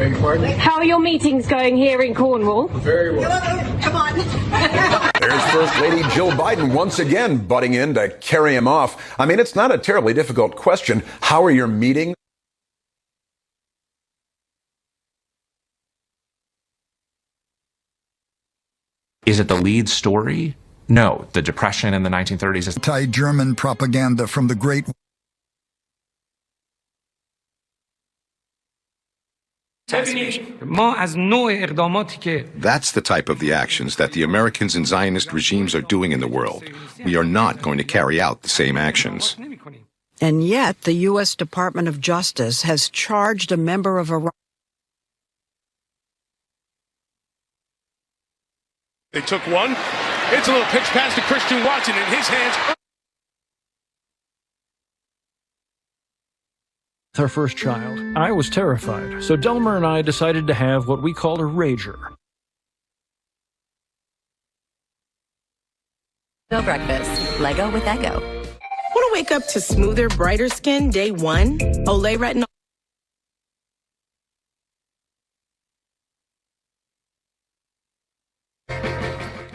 beg your pardon? How are your meetings going here in Cornwall? Very well. Come on. There's First Lady Jill Biden once again butting in to carry him off. I mean, it's not a terribly difficult question. How are your meetings? Is it the lead story? No. The Depression in the 1930s is anti-German propaganda from the great That's the type of the actions that the Americans and Zionist regimes are doing in the world. We are not going to carry out the same actions. And yet, the U.S. Department of Justice has charged a member of Iran. They took one. It's a little pitch pass to Christian Watson in his hands. Our first child. I was terrified, so Delmer and I decided to have what we called a rager. No breakfast. Lego with Echo. Want to wake up to smoother, brighter skin day one? Olay Retinol.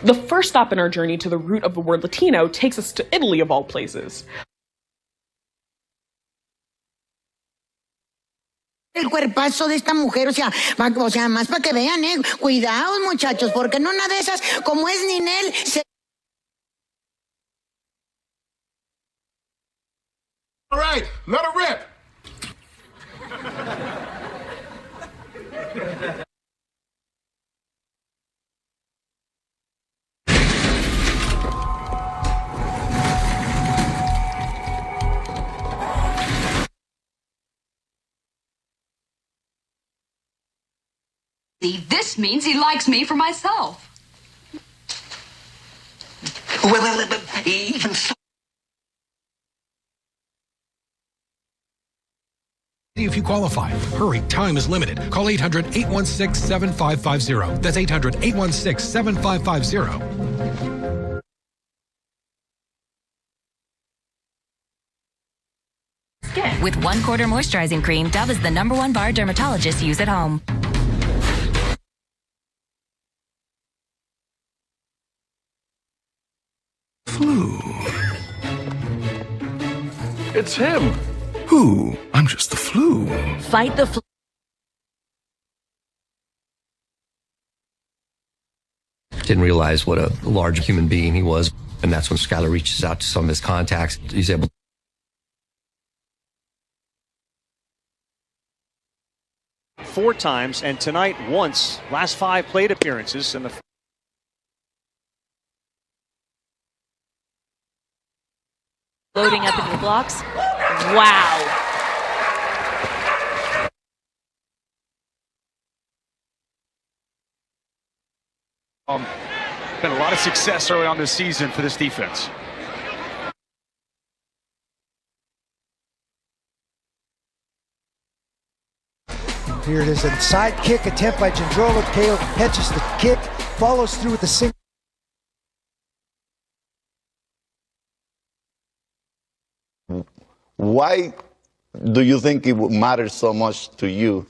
The first stop in our journey to the root of the word Latino takes us to Italy, of all places. El cuerpazo de esta mujer, o sea, más para que vean, cuidados, muchachos, porque en una de esas, como es Ninel, se... All right, let her rip. This means he likes me for myself. Well, even so. If you qualify, hurry, time is limited. Call 800-816-7550. That's 800-816-7550. With 1/4 moisturizing cream, Dove is the #1 bar dermatologists use at home. Flu. It's him. Who? I'm just the flu. Fight the flu. Didn't realize what a large human being he was. And that's when Skylar reaches out to some of his contacts. He's able to 4 times, and tonight once. Last 5 plate appearances in the loading up into the blocks. Wow. Been a lot of success early on this season for this defense. Here it is, a side kick attempt by Jandrola. Kale catches the kick, follows through with the single. Why do you think it would matter so much to you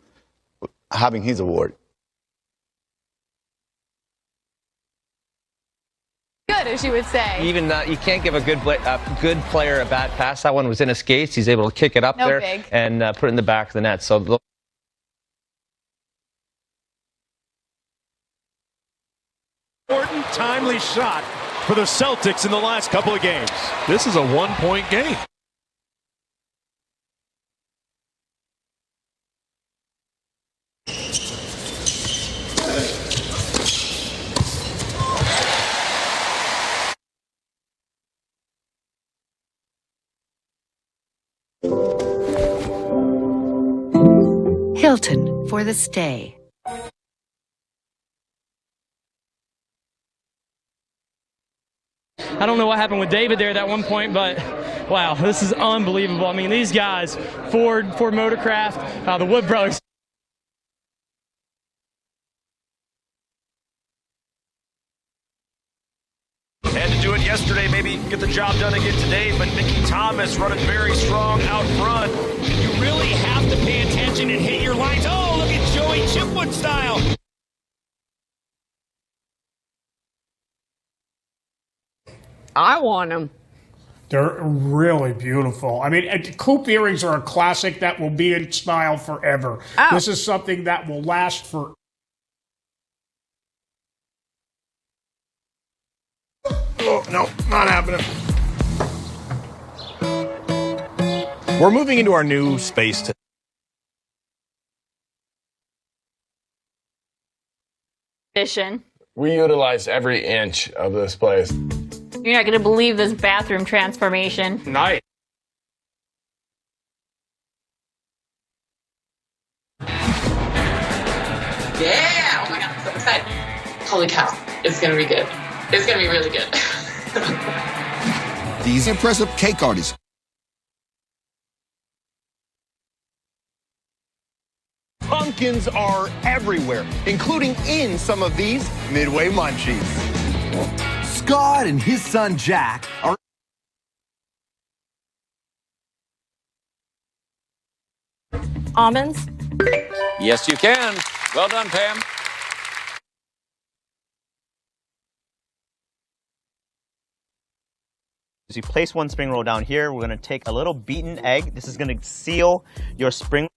having his award? Good, as you would say. Even you can't give a good player a bad pass. That one was in his skates. He's able to kick it up there big. and put it in the back of the net. So. Important, timely shot for the Celtics in the last couple of games. This is a 1-point game. Hilton for the stay. I don't know what happened with David there at that one point, but wow, this is unbelievable. I mean, these guys, Ford Motorcraft, the Wood Brothers. Had to do it yesterday, maybe get the job done again today, but Mickey Thomas running very strong out front. You really have to pay attention and hit your lines. Oh, look at Joey Joey Chipwood style. I want them. They're really beautiful. I mean, coupe earrings are a classic that will be in style forever. Oh. This is something that will last for. Oh, no, not happening. We're moving into our new space. We utilize every inch of this place. You're not going to believe this bathroom transformation. Nice. Yeah! Oh my god, I'm so excited. Holy cow, it's gonna be good. It's gonna be really good. These impressive cake artists. Pumpkins are everywhere, including in some of these Midway munchies. Scott and his son Jack are Almonds? Yes, you can. Well done, Pam. As you place one spring roll down here, we're going to take a little beaten egg. This is going to seal your spring.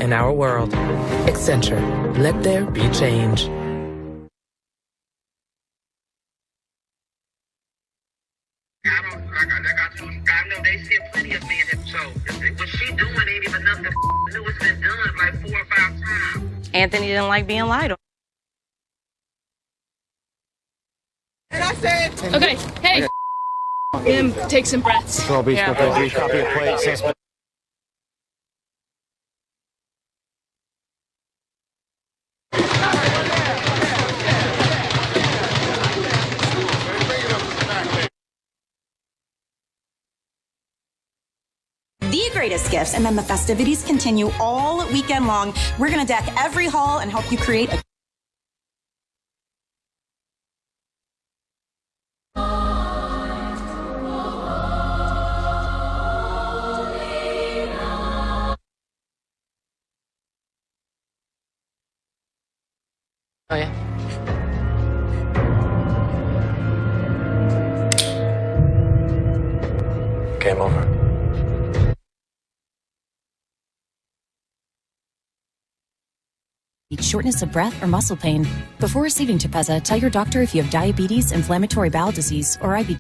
In our world, Accenture, let there be change. I know they see plenty of me in it, so what she doing ain't even nothing new. It's been done like 4 or 5 times. Anthony didn't like being lied on. And I said, Okay, hey. Him, take some breaths. Copy your plate. The greatest gifts, and then the festivities continue all weekend long. We're going to deck every hall and help you create a Oh, yeah. Game over. Shortness of breath or muscle pain. Before receiving Tepezza, tell your doctor if you have diabetes, inflammatory bowel disease, or IBD.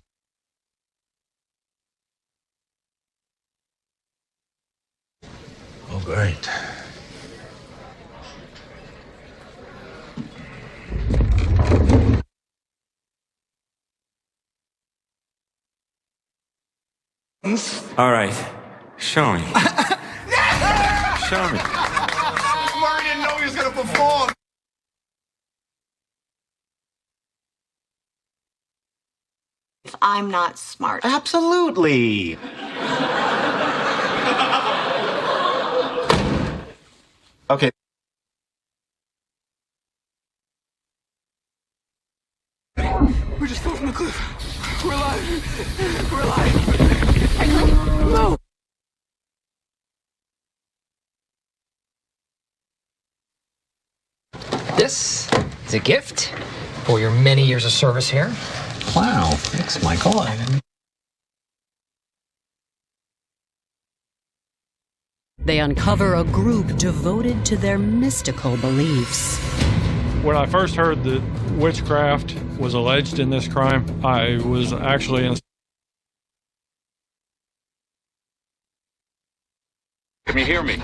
Oh, great. All right, show me. Show me. Murray didn't know he was going to perform. if I'm not smart. Absolutely. Okay. We're just going from the cliff. We're alive. We're alive. No. This is a gift for your many years of service here. Wow, thanks, Michael. They uncover a group devoted to their mystical beliefs. When I first heard that witchcraft was alleged in this crime, I was actually in. Can you hear me?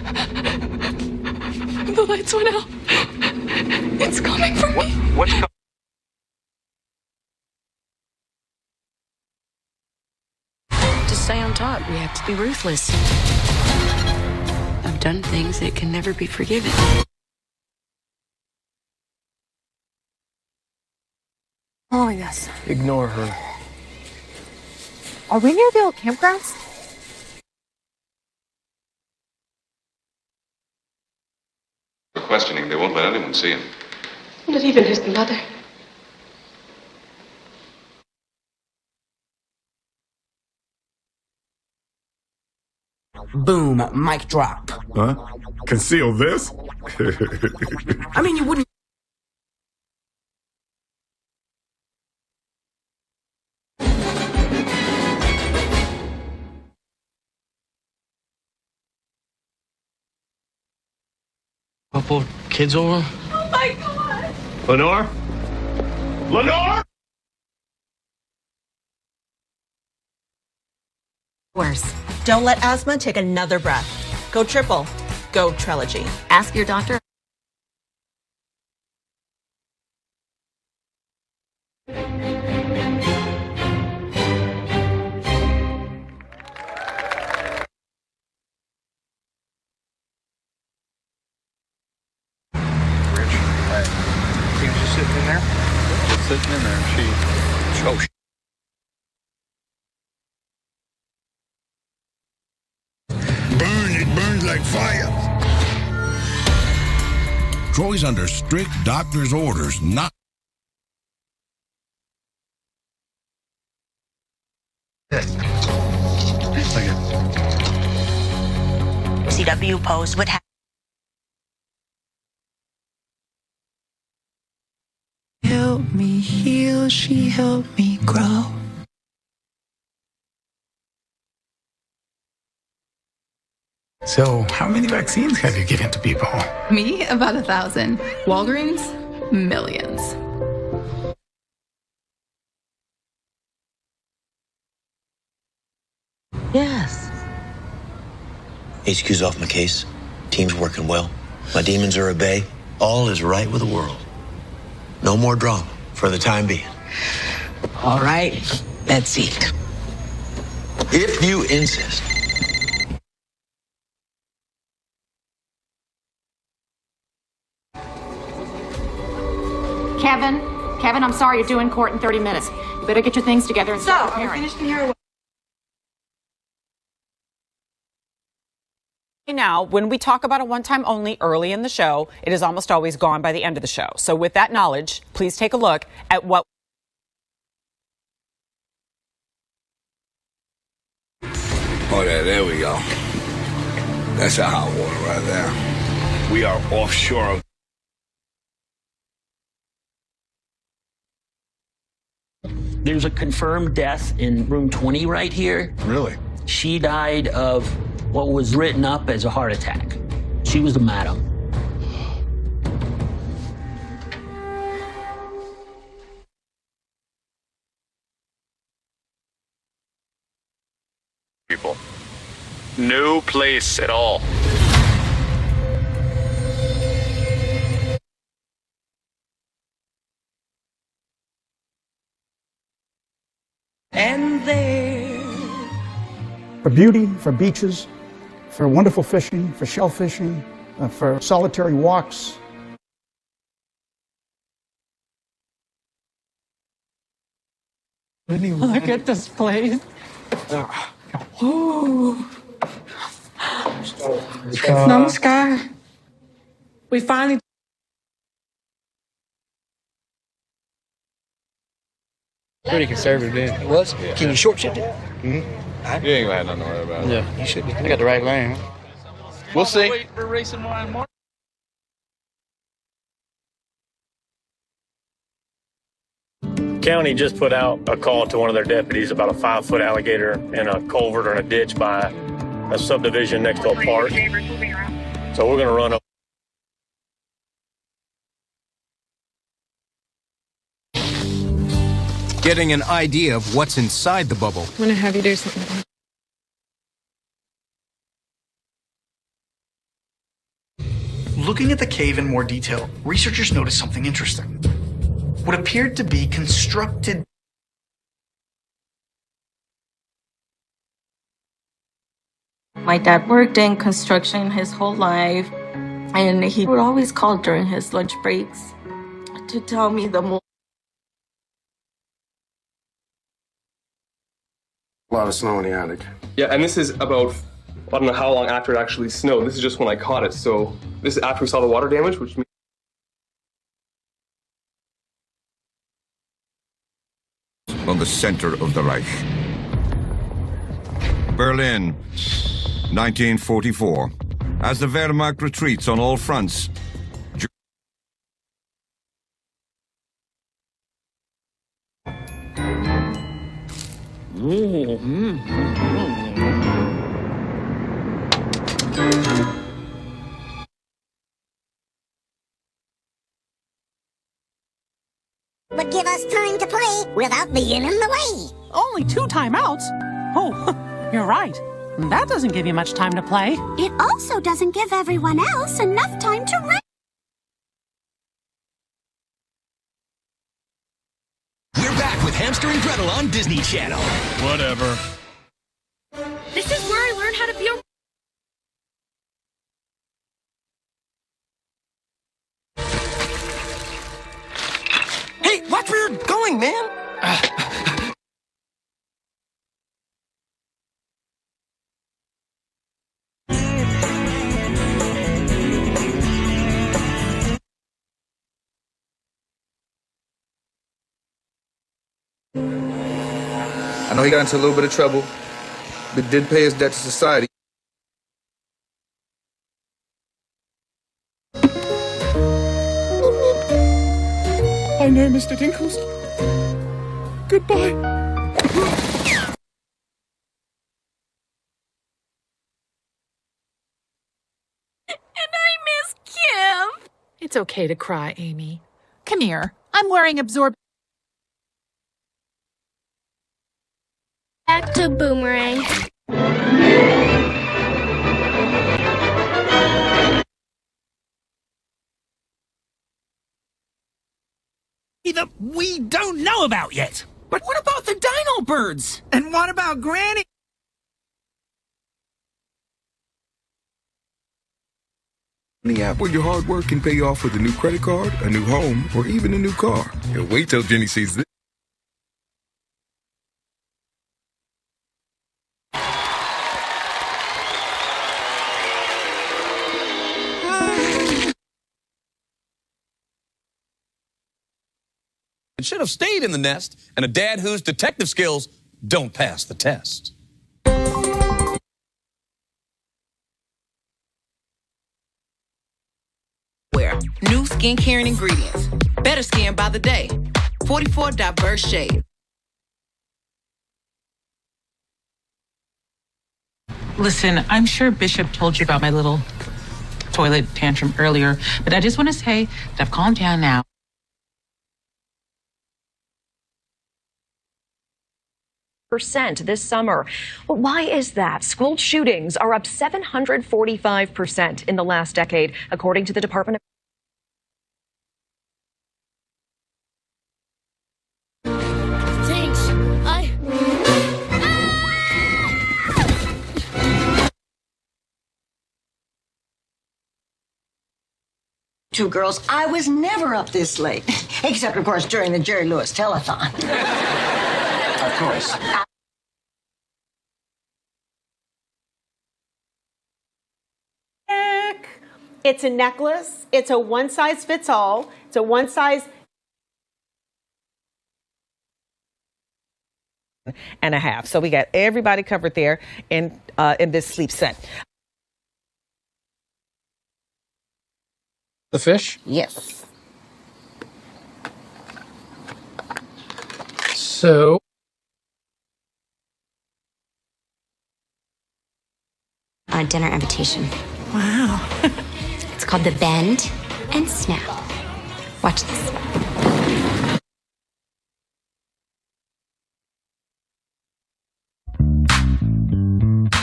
The lights went out. It's coming for me. What's coming? To stay on top, we have to be ruthless. I've done things that can never be forgiven. Oh, yes. Ignore her. Are we near the old campgrounds? For questioning, they won't let anyone see him. Not even his mother. Boom, Mic drop. Huh? Conceal this? I mean, you wouldn't. Couple kids over? Oh my God! Lenore? Lenore? Worse. Don't let asthma take another breath. Go triple. Go Trelegy. Ask your doctor. He was just sitting in there? Just sitting in there. She. It burns like fire. Troy's under strict doctor's orders not. CW post would have. Help me heal, she helped me grow. So, how many vaccines have you given to people? Me, about 1,000. Walgreens, millions. Yes. HQ's off my case. Team's working well. My demons are at bay. All is right with the world. No more drama for the time being. All right, let's eat. If you insist. Kevin, I'm sorry you're due in court in 30 minutes. You better get your things together and start preparing. I'm finished here. Now, when we talk about a one-time only early in the show, it is almost always gone by the end of the show. So with that knowledge, please take a look at what... Oh, yeah, there we go. That's a hot water right there. We are offshore. There's a confirmed death in room 20 right here. Really? She died of what was written up as a heart attack. She was the madam. People. No place at all. And there. For beauty, for beaches, for wonderful fishing, for shellfishing, for solitary walks. Look at this place. Ooh. Namaskar. We finally. Pretty conservative, then. It was? Yeah. Can you short shift it? Mm-hmm. You ain't gonna have nothing to worry about. Yeah, you should be. I got the right lane. We'll see. Wait for racing Ryan Martin. County just put out a call to one of their deputies about a 5-foot alligator in a culvert or in a ditch by a subdivision next to a park. So we're gonna run up. Getting an idea of what's inside the bubble. I'm gonna have you do something. Looking at the cave in more detail, researchers noticed something interesting. What appeared to be constructed. My dad worked in construction his whole life, and he would always call during his lunch breaks to tell me the more. A lot of snow in the attic. Yeah, and this is about, I don't know how long after it actually snowed. This is just when I caught it. So this is after we saw the water damage, which means On the center of the Reich. Berlin, 1944. As the Wehrmacht retreats on all fronts, But give us time to play without being in the way. Only 2 timeouts? Oh, you're right. That doesn't give you much time to play. It also doesn't give everyone else enough time to rest. We're back with Hamster and Gretel on Disney Channel. Whatever. This is where I learned how to be a... Hey, watch where you're going, man. I know he got into a little bit of trouble, but did pay his debt to society. I know, Mr. Dinkles. Goodbye. And I miss Kim. It's okay to cry, Amy. Come here. I'm wearing absorb. Back to Boomerang. That we don't know about yet. But what about the dino birds? And what about Granny? The app where your hard work can pay off with a new credit card, a new home, or even a new car. And wait till Jenny sees this. It should have stayed in the nest, and a dad whose detective skills don't pass the test. New skincare and ingredients. Better skin by the day. 44 diverse shades. Listen, I'm sure Bishop told you about my little toilet tantrum earlier, but I just want to say that I've calmed down now. % this summer. Well, why is that? School shootings are up 745% in the last decade, according to the Department of Thanks. Two girls, I was never up this late. Except, of course, during the Jerry Lewis telethon. Of course. It's a necklace. It's a one-size-fits-all. It's a one-size and a half. So we got everybody covered there in this sleep set. The fish? Yes. So. A dinner invitation. Wow. It's called the Bend and Snap. Watch this.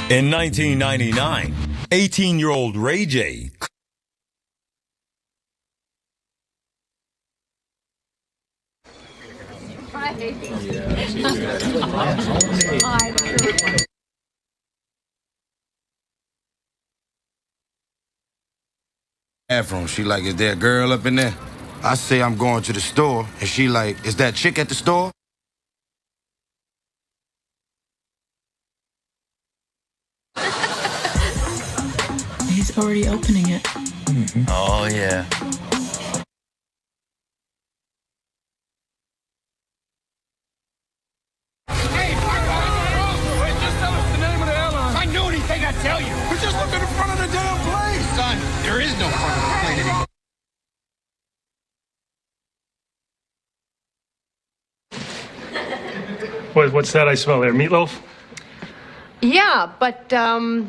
In 1999, 18-year-old Ray J From she like, is there a girl up in there? I say I'm going to the store, and she like, is that chick at the store? He's already opening it. Oh, yeah. Hey, just tell us the name of the airline. I knew anything I'd tell you. no fun in the plane anymore. What's that I smell there? Meatloaf? Yeah, but, Go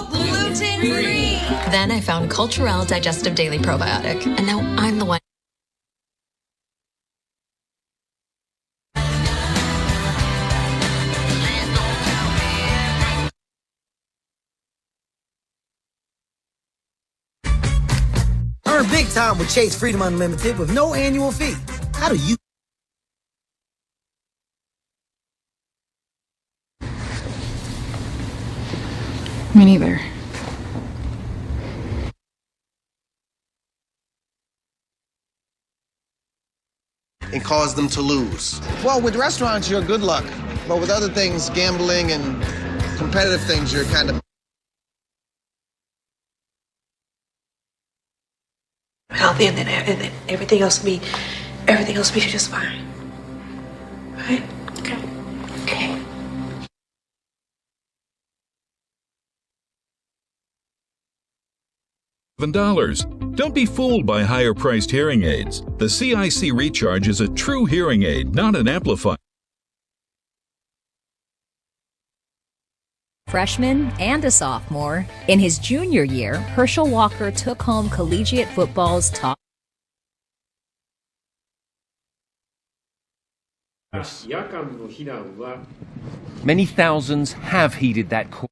gluten-free! Then I found Culturelle Digestive Daily Probiotic, and now I'm the one. Earn big time with Chase Freedom Unlimited with no annual fee. How do you? Me neither. And cause them to lose. Well, with restaurants, you're good luck. But with other things, gambling and competitive things, you're kind of healthy, and then everything else will be just fine. Right? Okay. Okay. $7. Don't be fooled by higher-priced hearing aids. The CIC Recharge is a true hearing aid, not an amplifier. Freshman and a sophomore. In his junior year, Herschel Walker took home collegiate football's top. Many thousands have heeded that call.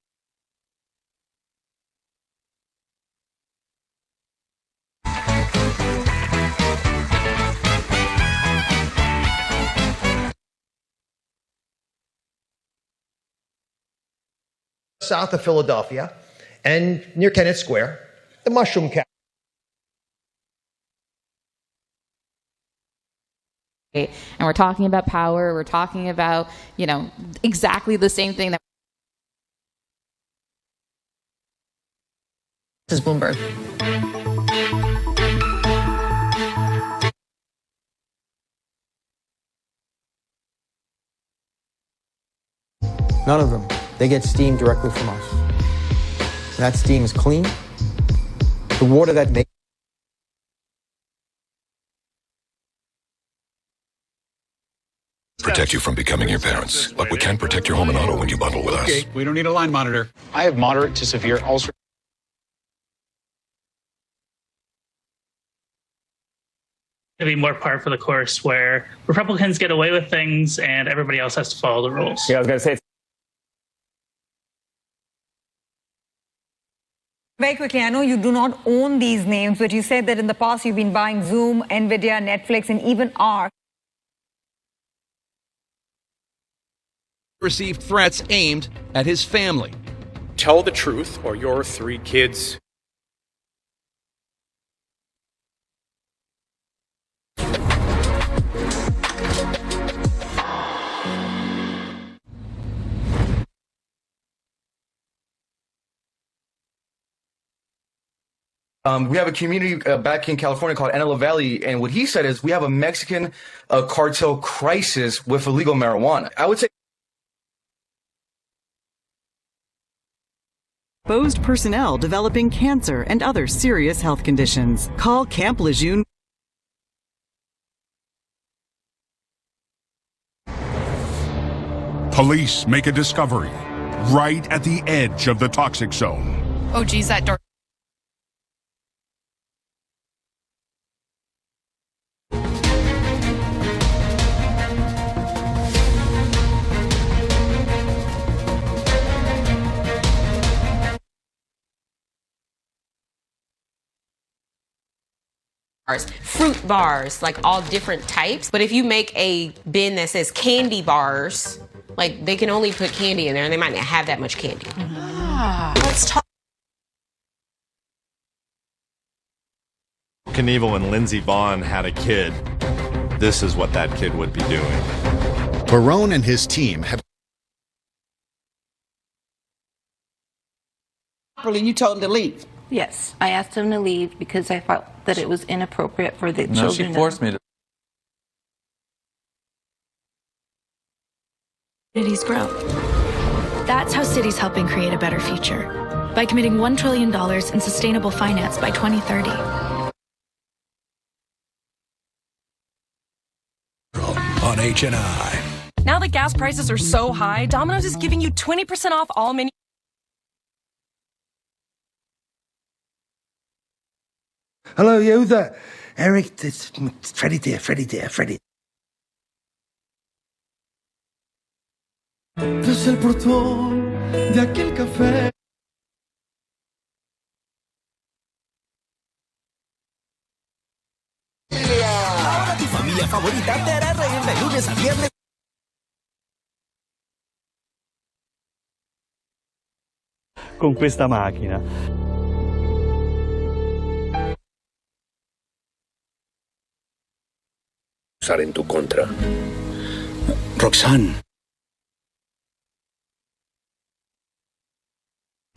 South of Philadelphia and near Kennett Square, the Mushroom Cafe. And we're talking about power, we're talking about, exactly the same thing that This is Bloomberg. None of them. They get steam directly from us. And that steam is clean. The water that makes protect you from becoming your parents, but we can protect your home and auto when you bundle with us. Okay, we don't need a line monitor. I have moderate to severe ulcer. To be more par for the course where Republicans get away with things and everybody else has to follow the rules. Yeah, I was going to say. Very quickly, I know you do not own these names, but you said that in the past you've been buying Zoom, Nvidia, Netflix, and even ARK. Received threats aimed at his family. Tell the truth, or your 3 kids. We have a community back in California called Antelope Valley, and what he said is we have a Mexican cartel crisis with illegal marijuana. I would say exposed personnel developing cancer and other serious health conditions. Call Camp Lejeune. Police make a discovery right at the edge of the toxic zone. Oh, geez, that door. Fruit bars, like all different types. But if you make a bin that says candy bars, like they can only put candy in there and they might not have that much candy. Let's talk. Knievel and Lindsey Vonn had a kid. This is what that kid would be doing. Barone and his team have. You told him to leave. Yes, I asked him to leave because I felt that it was inappropriate for the children. No, she forced me to. Did he grow? That's how cities helping create a better future, by committing $1 trillion in sustainable finance by 2030. On H&I. Now that gas prices are so high, Domino's is giving you 20% off all menu. Hello, you there? Eric, it's Freddie dear, Freddie. Tras el portón de aquel café. Ahora tu familia favorita te hará reír de lunes a viernes. Con questa macchina. Usar en tu contra. Roxanne.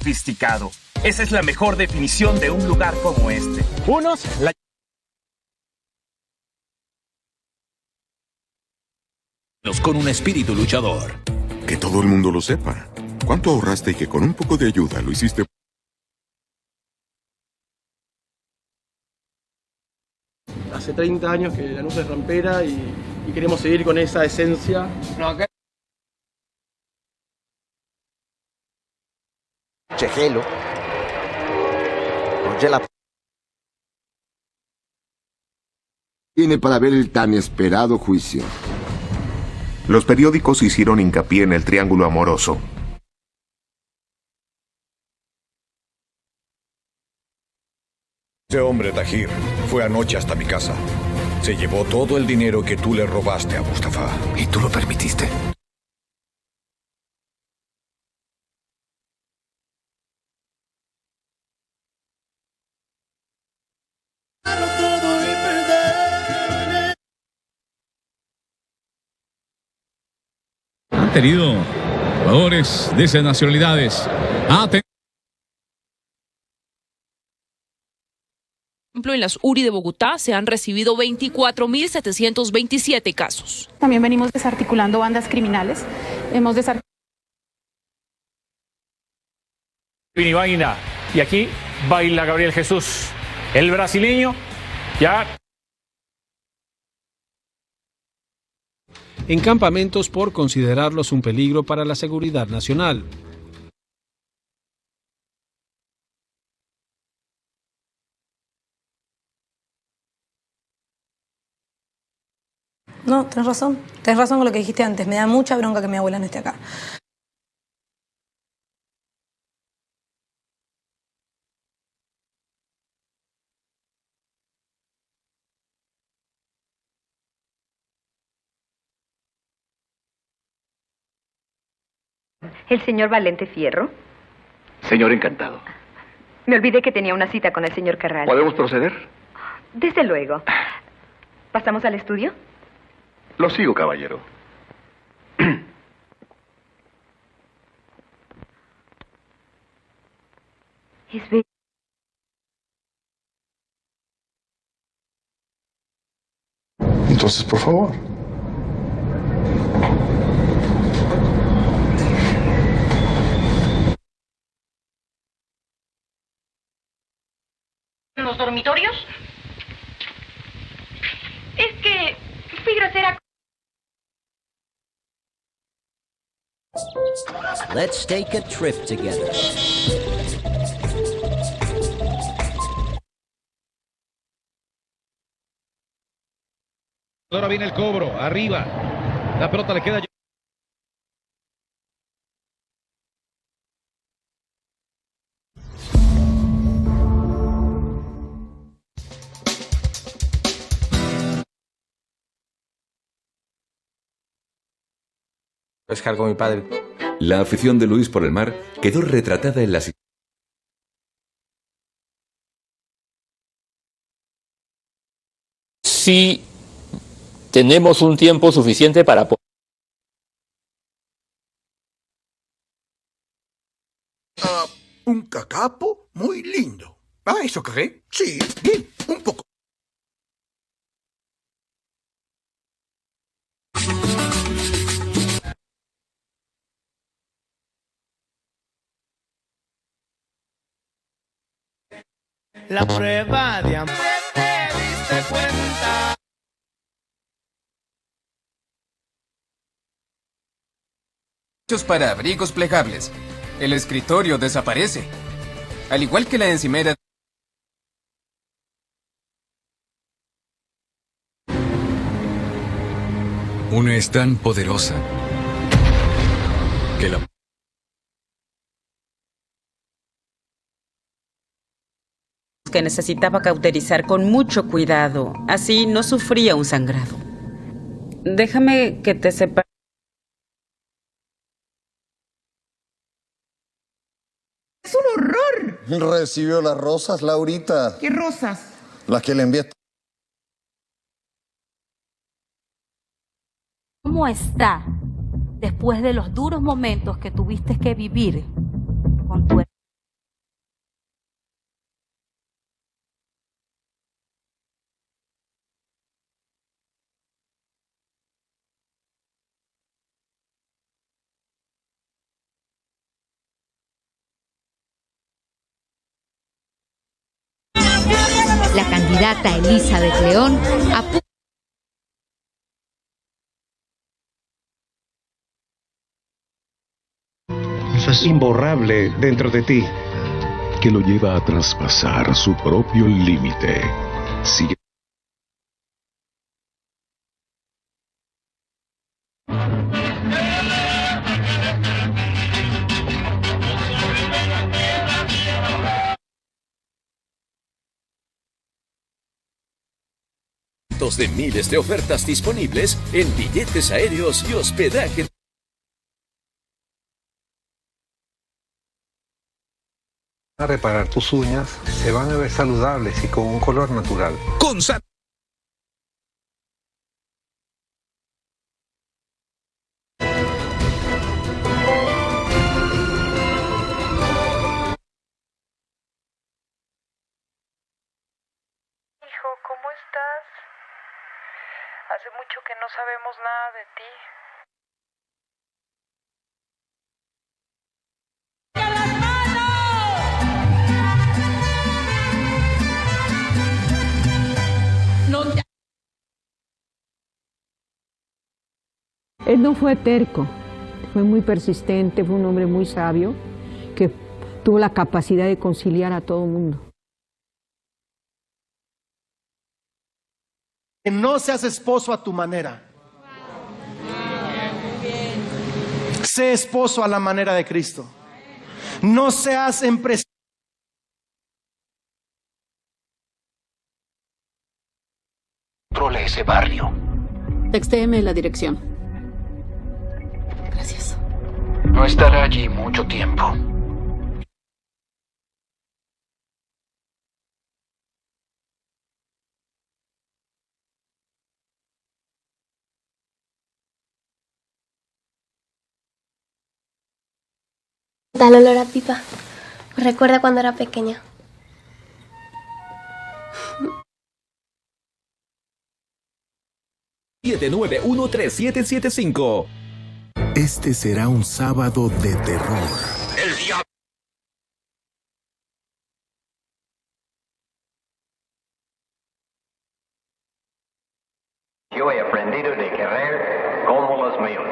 Sofisticado. Esa es la mejor definición de un lugar como este. Unos la... Con un espíritu luchador. Que todo el mundo lo sepa. ¿Cuánto ahorraste y que con un poco de ayuda lo hiciste? Hace 30 años que Lanús es rampera y queremos seguir con esa esencia. Chegelo. Congela. Tiene para ver el tan esperado juicio. Los periódicos hicieron hincapié en el triángulo amoroso. Ese hombre, Tahir, fue anoche hasta mi casa. Se llevó todo el dinero que tú le robaste a Mustafa. ¿Y tú lo permitiste? Han tenido jugadores de esas nacionalidades. En las URI de Bogotá se han recibido 24.727 casos. También venimos desarticulando bandas criminales. Hemos desarticulado. Y vaina. Y aquí baila Gabriel Jesús. El brasileño ya. En campamentos por considerarlos un peligro para la seguridad nacional. No, tenés razón con lo que dijiste antes. Me da mucha bronca que mi abuela no esté acá. ¿El señor Valente Fierro? Señor, encantado. Me olvidé que tenía una cita con el señor Carral. ¿Podemos proceder? Desde luego. ¿Pasamos al estudio? Lo sigo, caballero. Es bello. Entonces, por favor. ¿En los dormitorios? Es que fui grosera. Let's take a trip together. Ahora viene el cobro, arriba. La pelota le queda. Pescar con mi padre. La afición de Luis por el mar quedó retratada en las... Si tenemos un tiempo suficiente para... Un cacapo muy lindo. Ah, ¿eso cree? Sí, bien, un poco. La prueba de amor. ¿Te diste cuenta? Para abrigos plegables. El escritorio desaparece. Al igual que la encimera. Una es tan poderosa que la... Que necesitaba cauterizar con mucho cuidado. Así no sufría un sangrado. Déjame que te sepa. ¡Es un horror! ¿Recibió las rosas, Laurita? ¿Qué rosas? Las que le envié. ¿Cómo está después de los duros momentos que tuviste que vivir con tu hermano? La candidata Elizabeth León Eso es imborrable dentro de ti, que lo lleva a traspasar su propio límite. Sigue. De miles de ofertas disponibles en billetes aéreos y hospedaje. A reparar tus uñas, se van a ver saludables y con un color natural. Con Hijo, ¿cómo estás? Hace mucho que no sabemos nada de ti. Él no fue terco, fue muy persistente, fue un hombre muy sabio que tuvo la capacidad de conciliar a todo el mundo. Que no seas esposo a tu manera. Sé esposo a la manera de Cristo. No seas empresario. Controle ese barrio. Textéeme la dirección. Gracias. No estará allí mucho tiempo. Tal olor a pipa. Me recuerda cuando era pequeña. ...791375. Este será un sábado de terror. El diablo. Yo he aprendido de querer como los míos.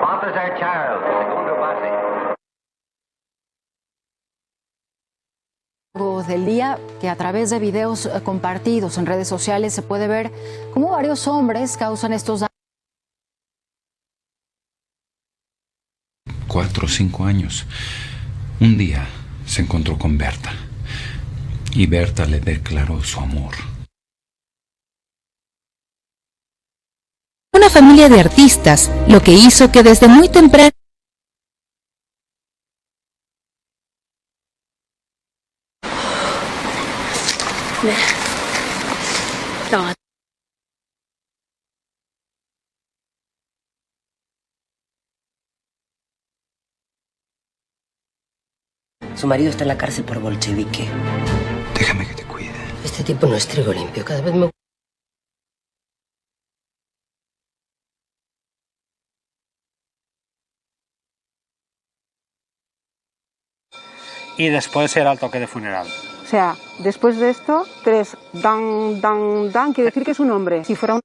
Balthazar Charles, segundo base. del día, que a través de videos compartidos en redes sociales se puede ver cómo varios hombres causan estos daños. 4 o 5 años. Un día se encontró con Berta y Berta le declaró su amor. Una familia de artistas, lo que hizo que desde muy temprano Toma. Su marido está en la cárcel por bolchevique. Déjame que te cuide. Este tipo no es trigo limpio. Cada vez me... y después era el toque de funeral. O sea, después de esto, 3 dan, dan, dan, quiere decir que es un hombre. Si fuera un...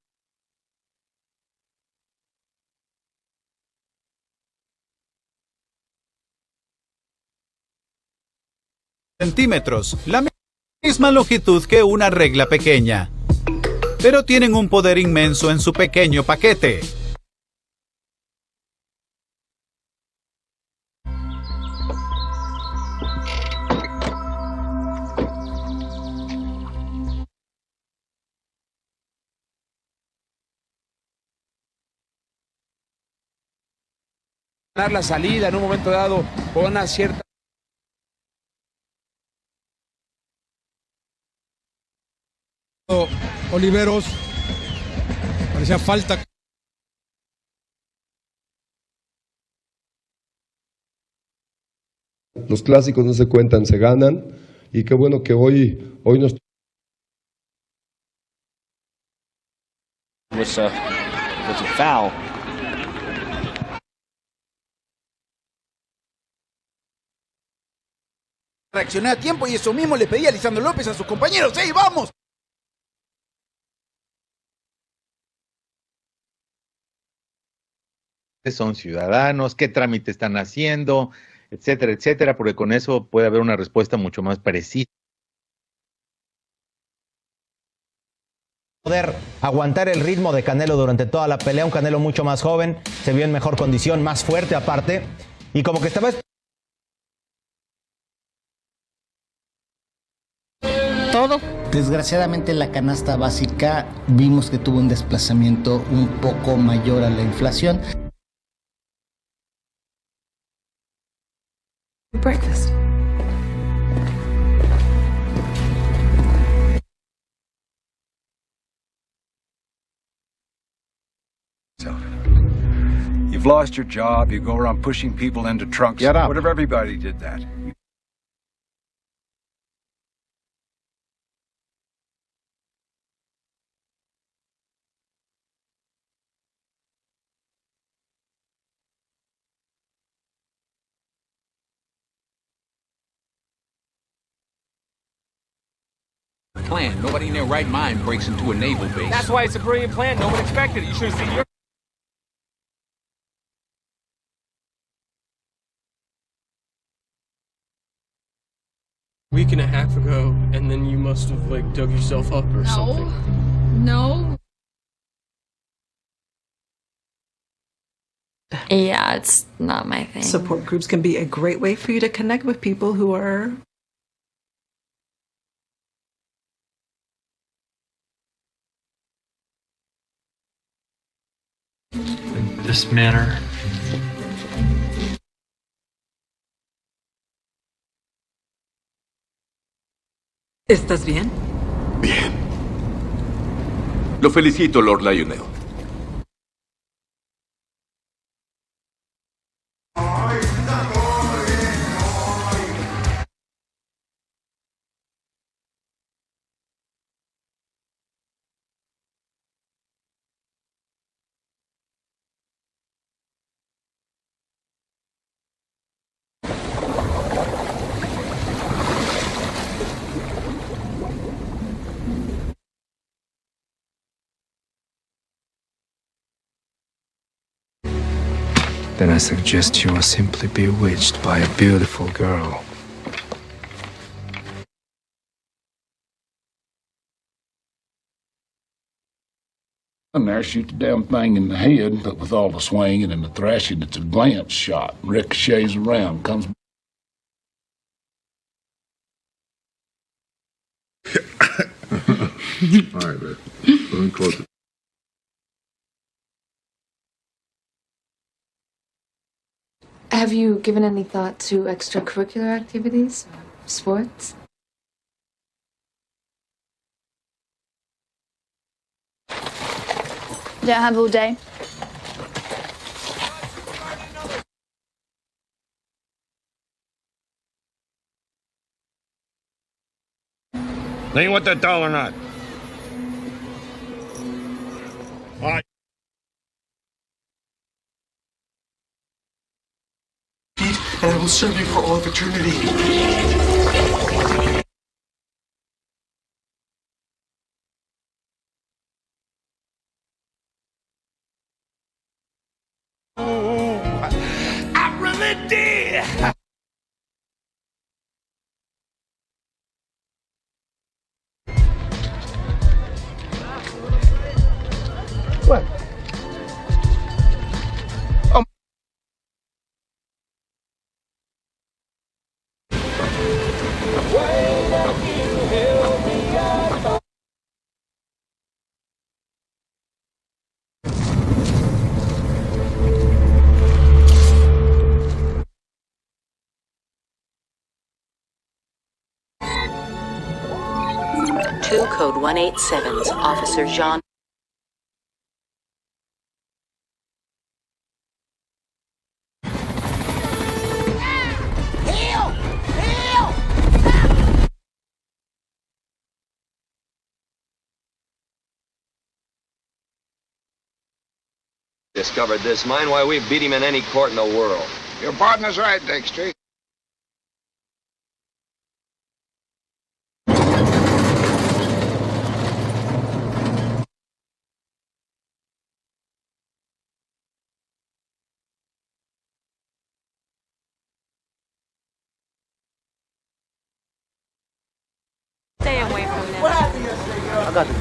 Centímetros, la misma longitud que una regla pequeña, pero tienen un poder inmenso en su pequeño paquete. La salida en un momento dado con una cierta... Oliveros, parecía falta. Los clásicos no se cuentan, se ganan, y qué bueno que hoy nos... Was a foul. Reaccioné a tiempo y eso mismo le pedía a Lisandro López a sus compañeros. ¡Ey, vamos! Son ciudadanos, qué trámite están haciendo, etcétera, etcétera, porque con eso puede haber una respuesta mucho más precisa. Poder aguantar el ritmo de Canelo durante toda la pelea, un Canelo mucho más joven, se vio en mejor condición, más fuerte aparte, y como que estaba... Todo. Desgraciadamente en la canasta básica vimos que tuvo un desplazamiento un poco mayor a la inflación. Breakfast. You've lost your job, you go around pushing people into trunks. Get up. What if everybody did that? Plan. Nobody in their right mind breaks into a naval base. That's why it's a brilliant plan. No one expected it. You should have seen your... Week and a half ago, and then you must have like dug yourself up or something. No. Yeah, it's not my thing. Support groups can be a great way for you to connect with people who are In this manner. ¿Estás bien? Bien. Lo felicito, Lord Lionel. Then I suggest you are simply bewitched by a beautiful girl. And there, shoot the damn thing in the head, but with all the swinging and the thrashing, it's a glance shot. Ricochets around, comes... All right, man. Let me close it. Have you given any thought to extracurricular activities? Sports? Don't have all day. Now you want that doll or not? All right. and I will serve you for all of eternity. I really did. What? Two code 187's Officer Jean. Discovered this mine, why we beat him in any court in the world. Your partner's right, Dexter. Stay away from them. What happened yesterday, girl? I got the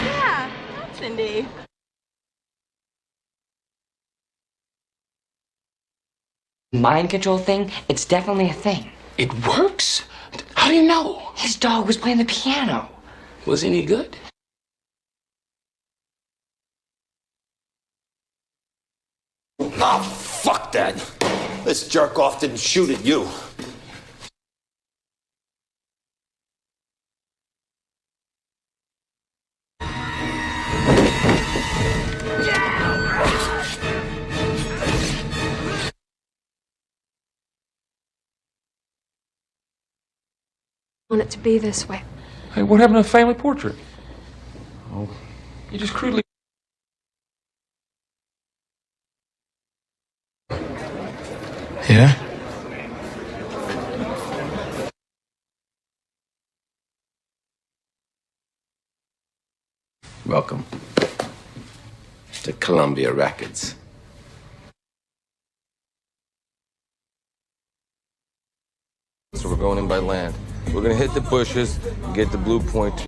Yeah, that's Cindy. Mind control thing, it's definitely a thing. It works? How do you know? His dog was playing the piano. Was he any good? Oh, fuck that. This jerk off didn't shoot at you. I want it to be this way. Hey, what happened to the family portrait? Oh, you just crudely... Yeah? Welcome to Columbia Records. So we're going in by land. We're gonna hit the bushes and get the blue point.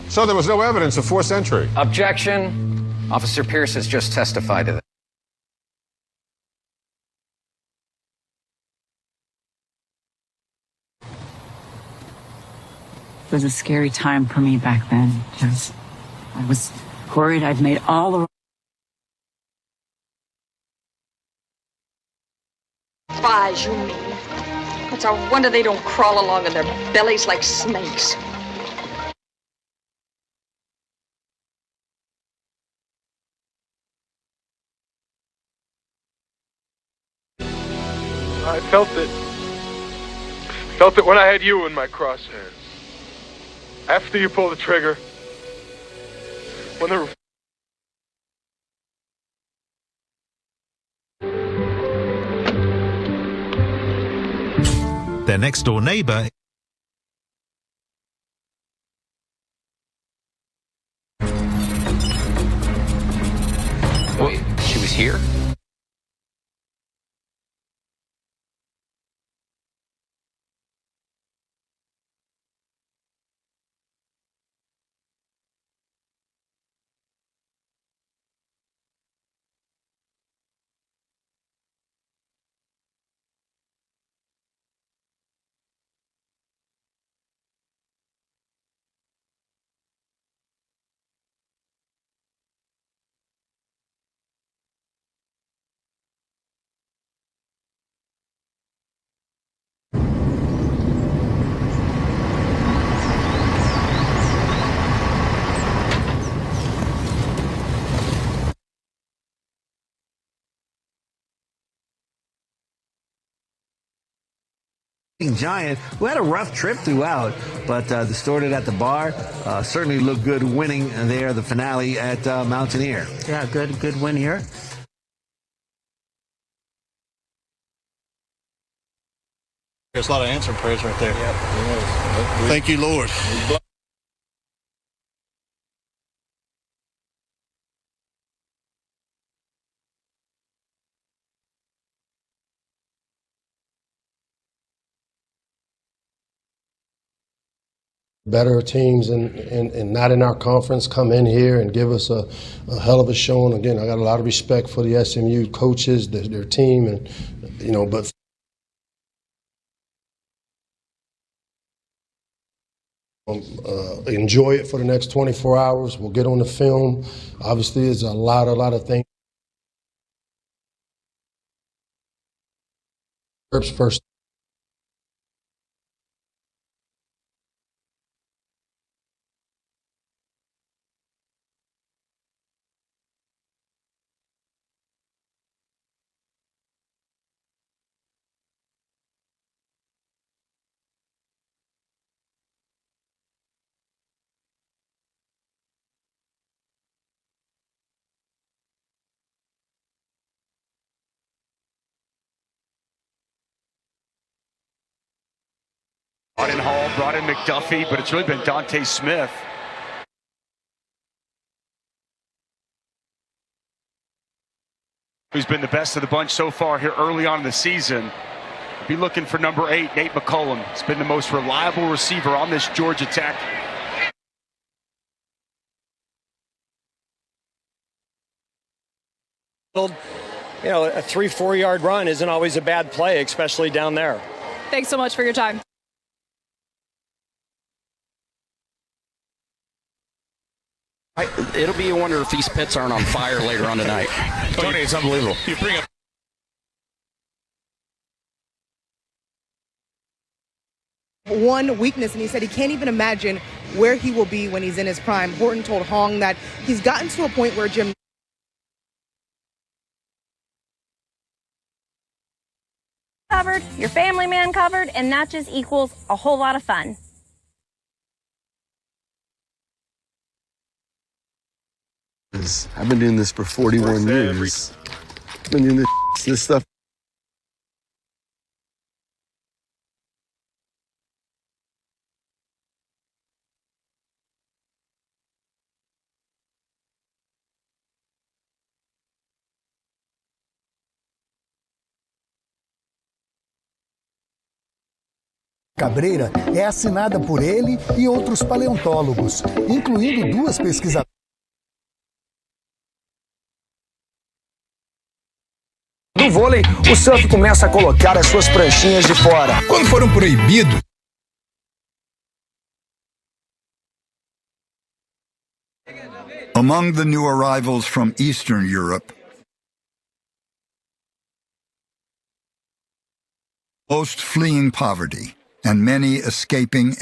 So there was no evidence of forced entry. Objection. Officer Pierce has just testified to that. It was a scary time for me back then, because I was worried I'd made all the... Spies, you mean? It's a wonder they don't crawl along in their bellies like snakes. I felt it. Felt it when I had you in my crosshairs. After you pulled the trigger. When the... Their next-door neighbor... Wait, she was here? Giant, who had a rough trip throughout, but distorted at the bar. Certainly looked good winning there, the finale at Mountaineer. Yeah, good win here. There's a lot of answer prayers right there. Yep. Thank you, Lord. Better teams and not in our conference come in here and give us a hell of a showing. Again, I got a lot of respect for the SMU coaches, their team, and but enjoy it for the next 24 hours. We'll get on the film. Obviously, there's a lot of things. First. Brought in Hall, brought in McDuffie, but it's really been Dante Smith. Who's been the best of the bunch so far here early on in the season. Be looking for number 8, Nate McCollum. He's been the most reliable receiver on this Georgia Tech. A 3-4 yard run isn't always a bad play, especially down there. Thanks so much for your time. It'll be a wonder if these pits aren't on fire later on tonight. Tony, it's unbelievable. You bring up one weakness, and he said he can't even imagine where he will be when he's in his prime. Horton told Hong that he's gotten to a point where Jim covered, your family man covered, and that just equals a whole lot of fun. I've been doing this for 41 years. I've been doing this stuff. Cabreira é assinada por ele e outros paleontólogos, incluindo 2 pesquisadoras. No vôlei, o surf começa a colocar as suas pranchinhas de fora. Quando foram proibidos, among the new arrivals from Eastern Europe, most fleeing poverty and many escaping